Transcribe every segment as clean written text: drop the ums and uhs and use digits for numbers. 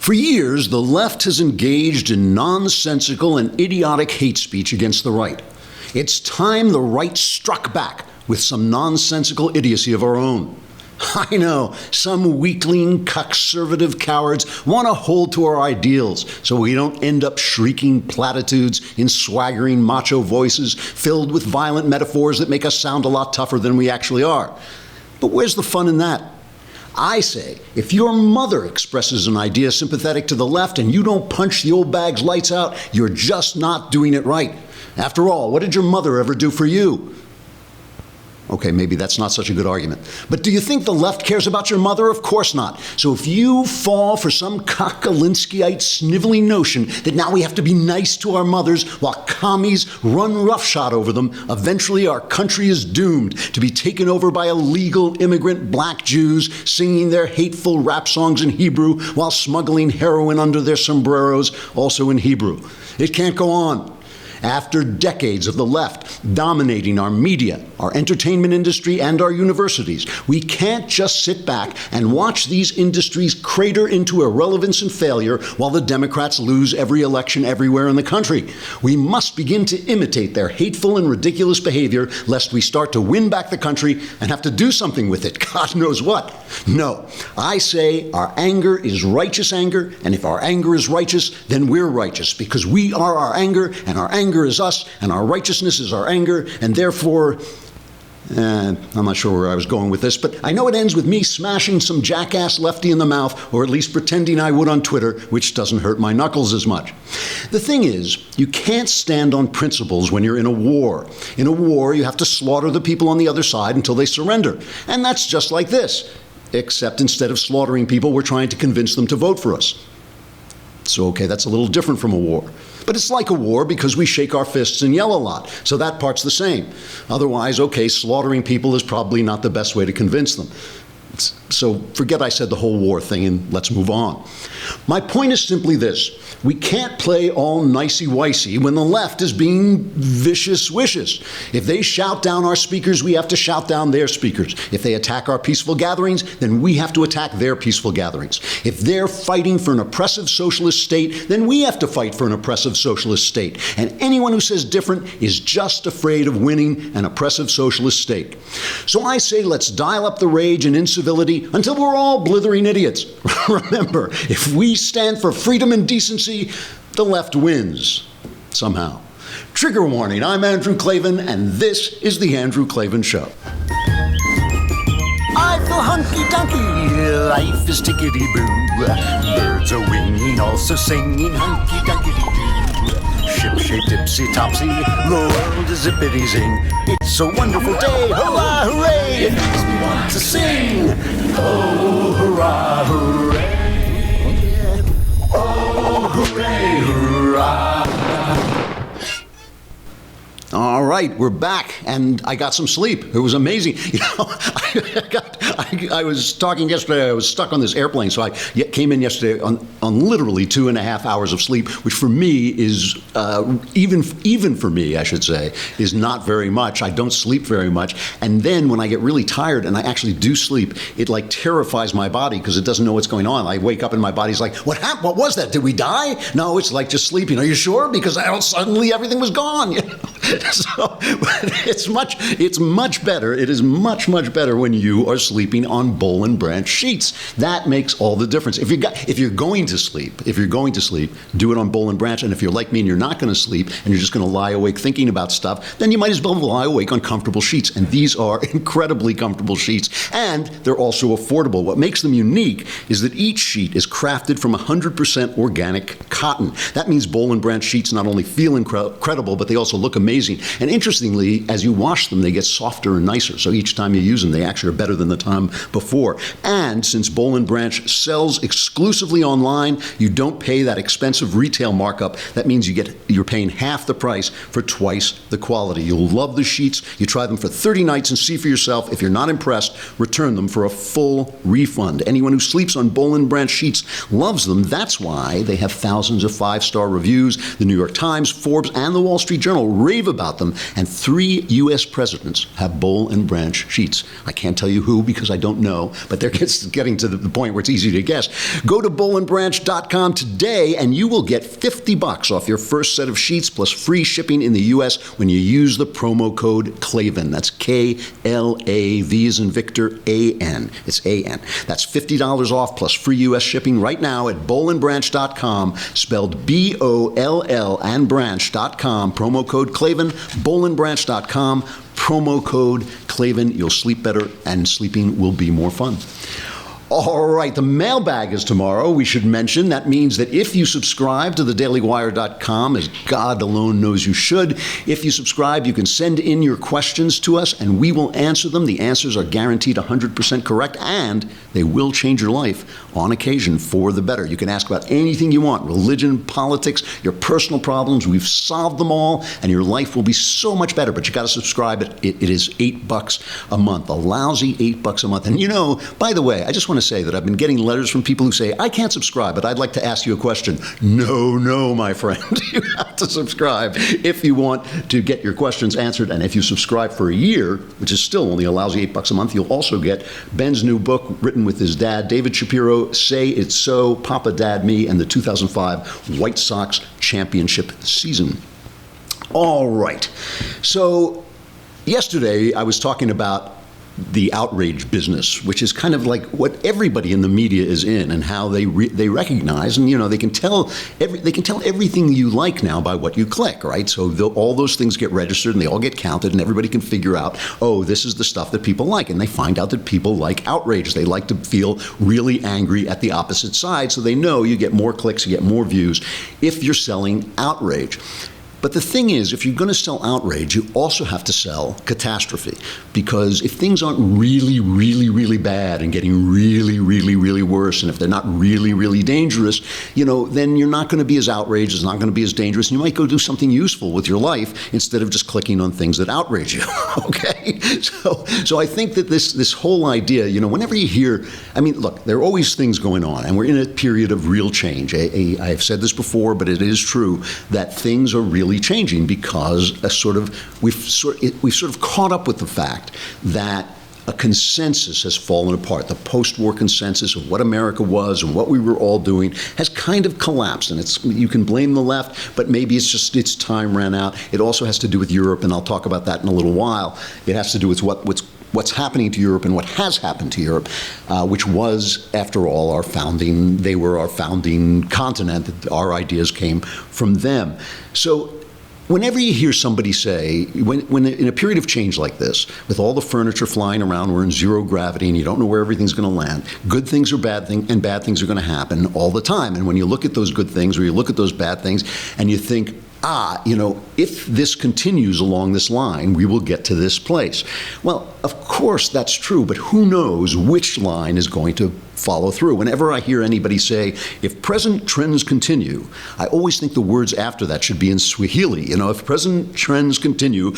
For years, the left has engaged in nonsensical and idiotic hate speech against the right. It's time the right struck back with some nonsensical idiocy of our own. I know, some weakling, conservative cowards want to hold to our ideals so we don't end up shrieking platitudes in swaggering macho voices filled with violent metaphors that make us sound a lot tougher than we actually are. But where's the fun in that? I say, if your mother expresses an idea sympathetic to the left and you don't punch the old bag's lights out, you're just not doing it right. After all, what did your mother ever do for you? Okay, maybe that's not such a good argument. But do you think the left cares about your mother? Of course not. So if you fall for some Kokolinskiite sniveling notion that now we have to be nice to our mothers while commies run roughshod over them, eventually our country is doomed to be taken over by illegal immigrant black Jews singing their hateful rap songs in Hebrew while smuggling heroin under their sombreros, also in Hebrew. It can't go on. After decades of the left dominating our media, our entertainment industry, and our universities, we can't just sit back and watch these industries crater into irrelevance and failure while the Democrats lose every election everywhere in the country. We must begin to imitate their hateful and ridiculous behavior lest we start to win back the country and have to do something with it, God knows what. No, I say our anger is righteous anger, and if our anger is righteous, then we're righteous because we are our anger, and our anger is us, and our righteousness is our anger, and therefore, I'm not sure where I was going with this, but I know it ends with me smashing some jackass lefty in the mouth, or at least pretending I would on Twitter, which doesn't hurt my knuckles as much. The thing is, you can't stand on principles when you're in a war. In a war, you have to slaughter the people on the other side until they surrender. And that's just like this, except instead of slaughtering people, we're trying to convince them to vote for us. So, okay, that's a little different from a war. But it's like a war because we shake our fists and yell a lot. So that part's the same. Otherwise, okay, slaughtering people is probably not the best way to convince them. So forget I said the whole war thing and let's move on. My point is simply this. We can't play all nicey-wicey when the left is being vicious-wicious. If they shout down our speakers, we have to shout down their speakers. If they attack our peaceful gatherings, then we have to attack their peaceful gatherings. If they're fighting for an oppressive socialist state, then we have to fight for an oppressive socialist state. And anyone who says different is just afraid of winning an oppressive socialist state. So I say let's dial up the rage and incivility until we're all blithering idiots. Remember, if we stand for freedom and decency, the left wins, somehow. Trigger warning, I'm Andrew Klavan, and this is The Andrew Klavan Show. I feel hunky-dunky, life is tickety-boo. Birds are winging, also singing hunky-dunky-doo. Ship-shape, tipsy-topsy, the world is zippity-zing. It's a wonderful day, hurrah, hooray! It makes me want to sing. Oh, hurrah, hooray! Oh, hooray, hurrah! All right, we're back, and I got some sleep. It was amazing. You know, I was talking yesterday, I was stuck on this airplane, so I came in yesterday on literally 2.5 hours of sleep, which for me is, even for me, I should say, is not very much. I don't sleep very much. And then when I get really tired and I actually do sleep, it like terrifies my body because it doesn't know what's going on. I wake up and my body's like, what happened? What was that? Did we die? No, it's like just sleeping. Are you sure? Because suddenly everything was gone. You know? So it's much better. It is much better when you are sleeping on bowl and branch sheets. That makes all the difference. If you're going to sleep, do it on bowl and branch. And if you're like me and you're not going to sleep and you're just going to lie awake thinking about stuff, then you might as well lie awake on comfortable sheets. And these are incredibly comfortable sheets, and they're also affordable. What makes them unique is that each sheet is crafted from 100% organic cotton. That means bowl and branch sheets not only feel incredible, but they also look amazing. And interestingly, as you wash them, they get softer and nicer. So each time you use them, they actually are better than the time before. And since Boll & Branch sells exclusively online, you don't pay that expensive retail markup. That means you're paying half the price for twice the quality. You'll love the sheets. You try them for 30 nights and see for yourself. If you're not impressed, return them for a full refund. Anyone who sleeps on Boll & Branch sheets loves them. That's why they have thousands of 5-star reviews. The New York Times, Forbes, and the Wall Street Journal rave rave about them, and 3 U.S. presidents have Boll and Branch sheets. I can't tell you who because I don't know, but they're getting to the point where it's easy to guess. Go to bollandbranch.com today, and you will get $50 off your first set of sheets plus free shipping in the U.S. when you use the promo code Klavan. That's K-L-A-V as in Victor, A-N. It's A-N. That's $50 off plus free U.S. shipping right now at bollandbranch.com, spelled B-O-L-L and branch.com, promo code Klavan, bollandbranch.com, promo code Klavan. You'll sleep better, and sleeping will be more fun. All right, the mailbag is tomorrow. We should mention that means that if you subscribe to thedailywire.com, as God alone knows you should, if you subscribe, you can send in your questions to us and we will answer them. The answers are guaranteed 100% correct, and they will change your life on occasion for the better. You can ask about anything you want, religion, politics, your personal problems. We've solved them all, and your life will be so much better. But you got to subscribe. It is $8 a month, a lousy $8 a month. And you know, by the way, I just want to say that I've been getting letters from people who say, I can't subscribe, but I'd like to ask you a question. No, my friend. You have to subscribe if you want to get your questions answered. And if you subscribe for a year, which is still only a lousy $8 a month, you'll also get Ben's new book written with his dad, David Shapiro, Say It's So, Papa Dad Me, and the 2005 White Sox championship season. All right. So yesterday I was talking about the outrage business, which is kind of like what everybody in the media is in, and how they recognize, and you know, they can tell everything you like now by what you click, right? So all those things get registered and they all get counted, and everybody can figure out, oh, this is the stuff that people like, and they find out that people like outrage. They like to feel really angry at the opposite side, so they know you get more clicks, you get more views if you're selling outrage. But the thing is, if you're going to sell outrage, you also have to sell catastrophe. Because if things aren't really, really, really bad and getting really, really, really worse, and if they're not really, really dangerous, you know, then you're not going to be as outraged, it's not going to be as dangerous, and you might go do something useful with your life instead of just clicking on things that outrage you, okay? So I think that this whole idea, you know, whenever you hear, I mean, look, there are always things going on, and we're in a period of real change. I've said this before, but it is true that things are really changing because we've sort of caught up with the fact that a consensus has fallen apart. The post-war consensus of what America was and what we were all doing has kind of collapsed. And you can blame the left, but maybe it's just its time ran out. It also has to do with Europe, and I'll talk about that in a little while. It has to do with what's happening to Europe and what has happened to Europe, which was, after all, they were our founding continent. Our ideas came from them. So whenever you hear somebody say, when in a period of change like this, with all the furniture flying around, we're in zero gravity and you don't know where everything's going to land, good things are bad things and bad things are going to happen all the time. And when you look at those good things or you look at those bad things and you think, you know, if this continues along this line, we will get to this place. Well, of course that's true, but who knows which line is going to follow through. Whenever I hear anybody say, if present trends continue, I always think the words after that should be in Swahili. You know, if present trends continue,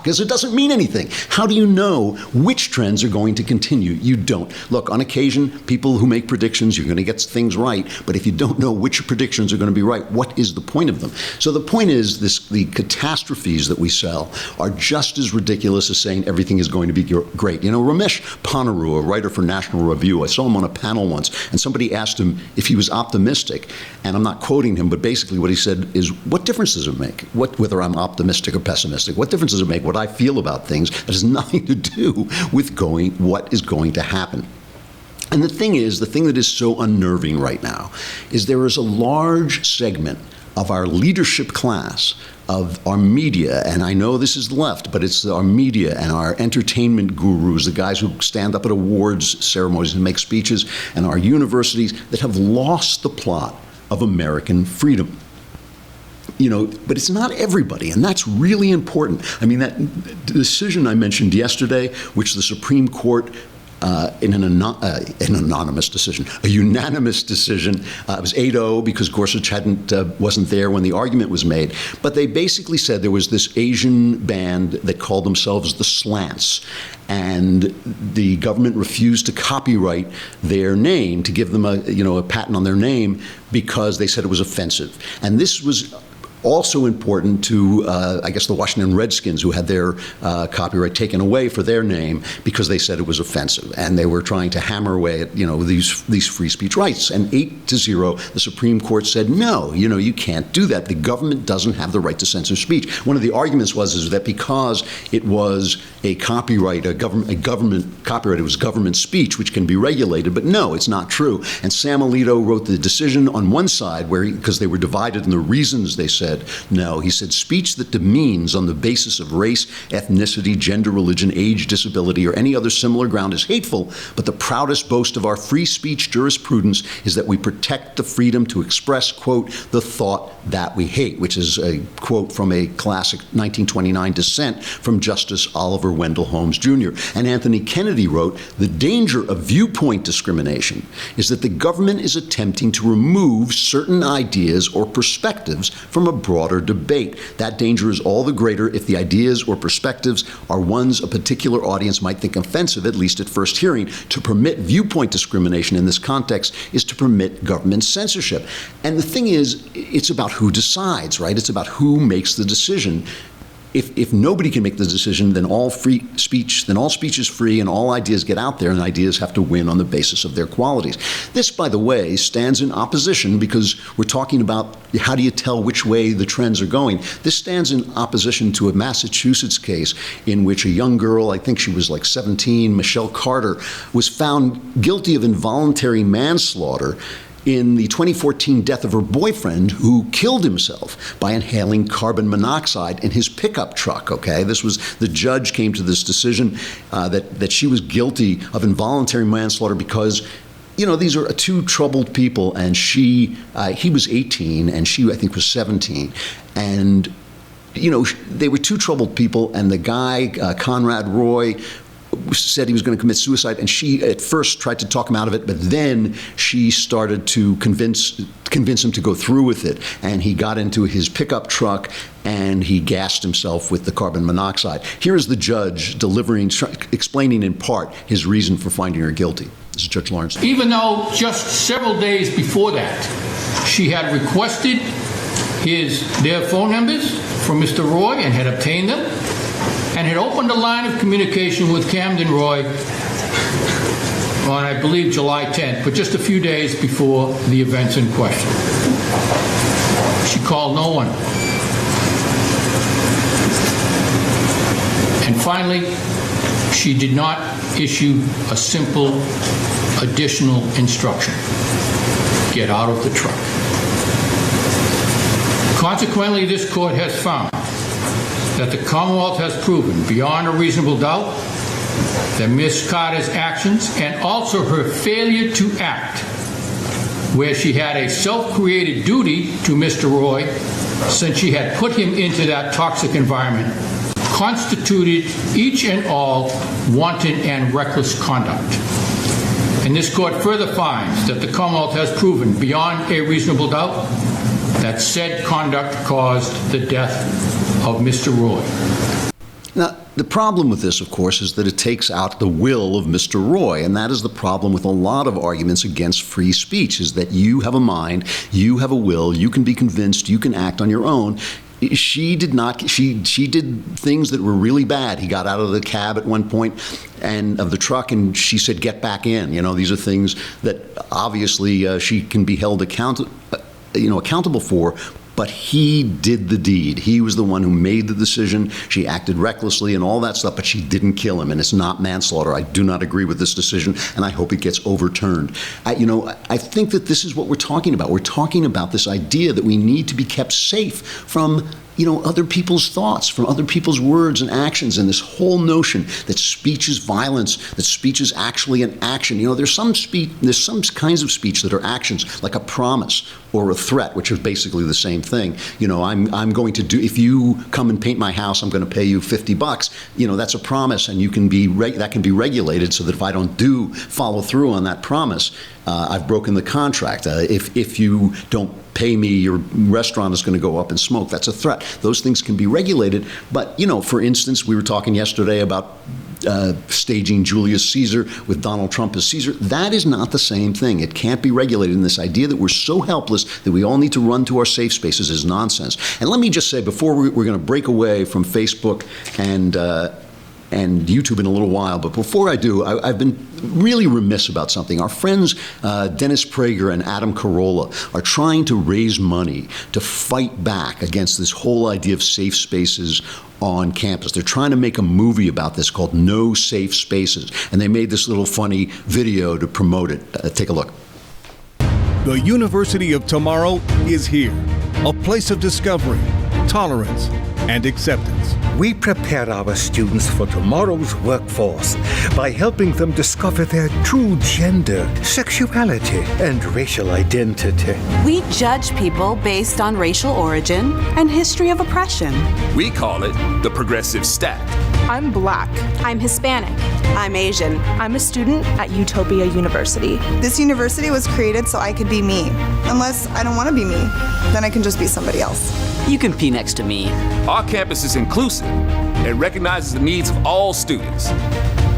because it doesn't mean anything. How do you know which trends are going to continue? You don't. Look, on occasion, people who make predictions, you're going to get things right, but if you don't know which predictions are going to be right, what is the point of them? So the point is, the catastrophes that we sell are just as ridiculous as saying everything is going to be great. You know, Ramesh Ponnuru, a writer for National Review, I saw him on a panel once, and somebody asked him if he was optimistic, and I'm not quoting him, but basically what he said is, what difference does it make whether I'm optimistic or pessimistic? What difference does it make what I feel about things that has nothing to do with what is going to happen? And the thing that is so unnerving right now is there is a large segment of our leadership class, of our media, and I know this is left, but it's our media and our entertainment gurus, the guys who stand up at awards ceremonies and make speeches, and our universities that have lost the plot of American freedom. You know, but it's not everybody, and that's really important. I mean, that decision I mentioned yesterday, which the Supreme Court, in an anonymous decision, a unanimous decision, it was 8-0 because Gorsuch wasn't there when the argument was made, but they basically said there was this Asian band that called themselves the Slants, and the government refused to copyright their name, to give them a patent on their name, because they said it was offensive. And this was Also important to, I guess, the Washington Redskins, who had their copyright taken away for their name because they said it was offensive, and they were trying to hammer away at these free speech rights. And 8-0, the Supreme Court said, no, you can't do that. The government doesn't have the right to censor speech. One of the arguments is that because it was a copyright, a government copyright, it was government speech, which can be regulated. But no, it's not true. And Sam Alito wrote the decision on one side, because they were divided in the reasons they said no. He said speech that demeans on the basis of race, ethnicity, gender, religion, age, disability, or any other similar ground is hateful, but the proudest boast of our free speech jurisprudence is that we protect the freedom to express, quote, the thought that we hate, which is a quote from a classic 1929 dissent from Justice Oliver Wendell Holmes Jr. And Anthony Kennedy wrote, the danger of viewpoint discrimination is that the government is attempting to remove certain ideas or perspectives from a broader debate. That danger is all the greater if the ideas or perspectives are ones a particular audience might think offensive, at least at first hearing. To permit viewpoint discrimination in this context is to permit government censorship. And the thing is, it's about who decides, right? It's about who makes the decision. If nobody can make the decision, then all speech is free and all ideas get out there, and ideas have to win on the basis of their qualities. This, by the way, stands in opposition, because we're talking about how do you tell which way the trends are going. This stands in opposition to a Massachusetts case in which a young girl, I think she was like 17, Michelle Carter, was found guilty of involuntary manslaughter in the 2014 death of her boyfriend, who killed himself by inhaling carbon monoxide in his pickup truck, okay? The judge came to this decision that she was guilty of involuntary manslaughter because, these are two troubled people, and he was 18 and she, I think, was 17. And, they were two troubled people, and the guy, Conrad Roy, said he was going to commit suicide, and she at first tried to talk him out of it, but then she started to convince him to go through with it, and he got into his pickup truck and he gassed himself with the carbon monoxide. Here is the judge explaining in part his reason for finding her guilty. This is Judge Lawrence. Even though just several days before that, she had requested their phone numbers from Mr. Roy and had obtained them, and had opened a line of communication with Camden Roy on, I believe, July 10th, but just a few days before the events in question. She called no one. And finally, she did not issue a simple additional instruction: get out of the truck. Consequently, this court has found that the Commonwealth has proven beyond a reasonable doubt that Ms. Carter's actions, and also her failure to act, where she had a self-created duty to Mr. Roy since she had put him into that toxic environment, constituted each and all wanton and reckless conduct. And this court further finds that the Commonwealth has proven beyond a reasonable doubt that said conduct caused the death of Mr. Roy. Now, the problem with this, of course, is that it takes out the will of Mr. Roy, and that is the problem with a lot of arguments against free speech, is that you have a mind, you have a will, you can be convinced, you can act on your own. She did not. She did things that were really bad. He got out of the cab at one point and of the truck, and she said, "Get back in." These are things that obviously she can be held accountable for. But he did the deed. He was the one who made the decision. She acted recklessly and all that stuff, but she didn't kill him, and it's not manslaughter. I do not agree with this decision, and I hope it gets overturned. I think that this is what we're talking about. We're talking about this idea that we need to be kept safe from other people's thoughts, from other people's words and actions, and this whole notion that speech is violence, that speech is actually an action. There's some kinds of speech that are actions, like a promise or a threat, which are basically the same thing. I'm going to do, if you come and paint my house, I'm going to pay you $50. That's a promise, and that can be regulated so that if I don't follow through on that promise, I've broken the contract. If you don't pay me, your restaurant is going to go up in smoke. That's a threat. Those things can be regulated. But, for instance, we were talking yesterday about staging Julius Caesar with Donald Trump as Caesar. That is not the same thing. It can't be regulated. And this idea that we're so helpless that we all need to run to our safe spaces is nonsense. And let me just say, before we're going to break away from Facebook and YouTube in a little while, but before I do, I've been really remiss about something. Our friends Dennis Prager and Adam Carolla are trying to raise money to fight back against this whole idea of safe spaces on campus. They're trying to make a movie about this called No Safe Spaces, and they made this little funny video to promote it. Take a look. The University of Tomorrow is here, a place of discovery, tolerance, and acceptance. We prepare our students for tomorrow's workforce by helping them discover their true gender, sexuality, and racial identity. We judge people based on racial origin and history of oppression. We call it the progressive stack. I'm Black. I'm Hispanic. I'm Asian. I'm a student at Utopia University. This university was created so I could be me. Unless I don't want to be me, then I can just be somebody else. You can pee next to me. Our campus is inclusive and recognizes the needs of all students.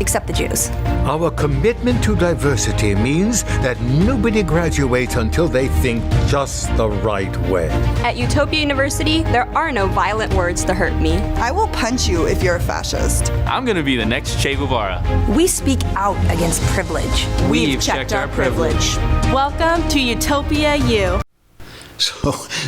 Except the Jews. Our commitment to diversity means that nobody graduates until they think just the right way. At Utopia University, there are no violent words to hurt me. I will punch you if you're a fascist. I'm gonna be the next Che Guevara. We speak out against privilege. We've checked our privilege. Welcome to Utopia U.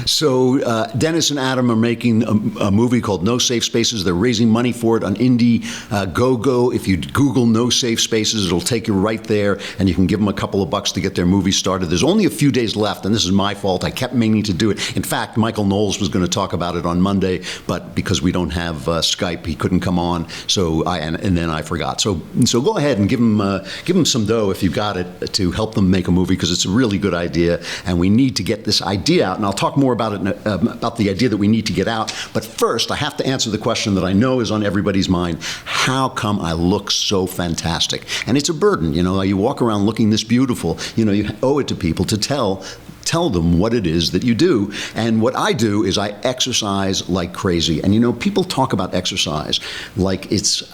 So Dennis and Adam are making a movie called No Safe Spaces. They're raising money for it on Indiegogo. If you Google No Safe Spaces, it'll take you right there, and you can give them a couple of bucks to get their movie started. There's only a few days left, and this is my fault. I kept meaning to do it. In fact, Michael Knowles was going to talk about it on Monday, but because we don't have Skype, he couldn't come on. So and then I forgot. So go ahead and give them some dough if you've got it to help them make a movie, because it's a really good idea, and we need to get this idea out, and I'll talk more about it, about the idea that we need to get out. But first, I have to answer the question that I know is on everybody's mind: how come I look so fantastic? And it's a burden, you walk around looking this beautiful. You owe it to people to tell them what it is that you do. And what I do is I exercise like crazy. And people talk about exercise like it's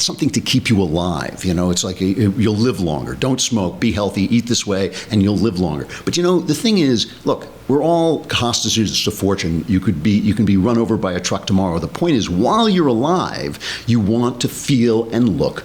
something to keep you alive. It's like you'll live longer. Don't smoke, be healthy, eat this way, and you'll live longer. But the thing is, look, we're all hostages to fortune. You can be run over by a truck tomorrow. The point is, while you're alive, you want to feel and look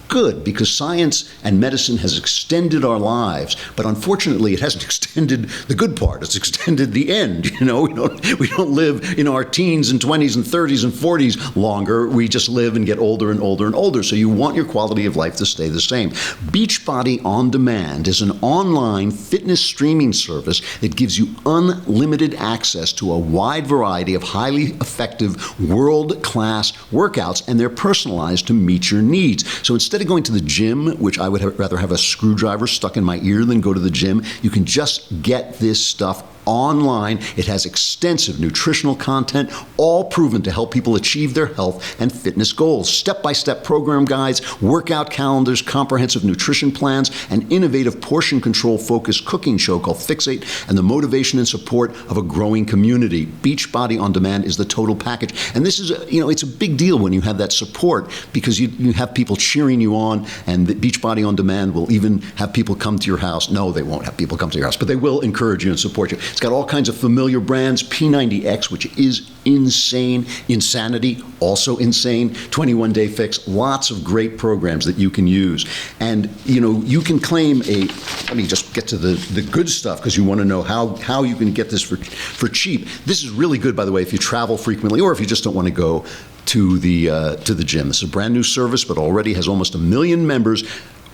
good, because science and medicine has extended our lives, but unfortunately it hasn't extended the good part. It's extended the end. We don't live in our teens and 20s and 30s and 40s longer. We just live and get older and older and older. So you want your quality of life to stay the same. Beachbody On Demand is an online fitness streaming service that gives you unlimited access to a wide variety of highly effective world-class workouts, and they're personalized to meet your needs. So instead of going to the gym, which I would rather have a screwdriver stuck in my ear than go to the gym, you can just get this stuff online. It has extensive nutritional content, all proven to help people achieve their health and fitness goals. Step-by-step program guides, workout calendars, comprehensive nutrition plans, an innovative portion control focused cooking show called Fixate, and the motivation and support of a growing community. Beachbody On Demand is the total package. And this is, it's a big deal when you have that support, because you have people cheering you on, and the Beachbody On Demand will even have people come to your house. No, they won't have people come to your house, but they will encourage you and support you. It's got all kinds of familiar brands. P90X, which is insane. Insanity, also insane. 21-Day Fix, lots of great programs that you can use. And, you can claim let me just get to the good stuff, because you want to know how you can get this for cheap. This is really good, by the way, if you travel frequently, or if you just don't want to go to the gym. This is a brand new service, but already has almost 1 million members.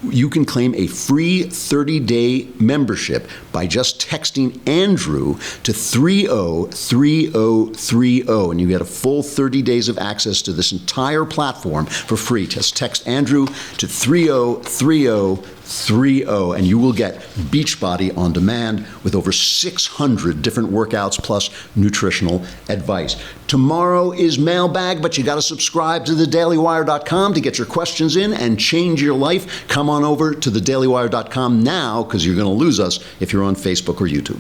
You can claim a free 30-day membership by just texting Andrew to 303030, and you get a full 30 days of access to this entire platform for free. Just text Andrew to 303030, and you will get Beachbody On Demand with over 600 different workouts plus nutritional advice. Tomorrow is mailbag, but you got to subscribe to thedailywire.com to get your questions in and change your life. Come on over to thedailywire.com now, because you're going to lose us if you're on Facebook or YouTube.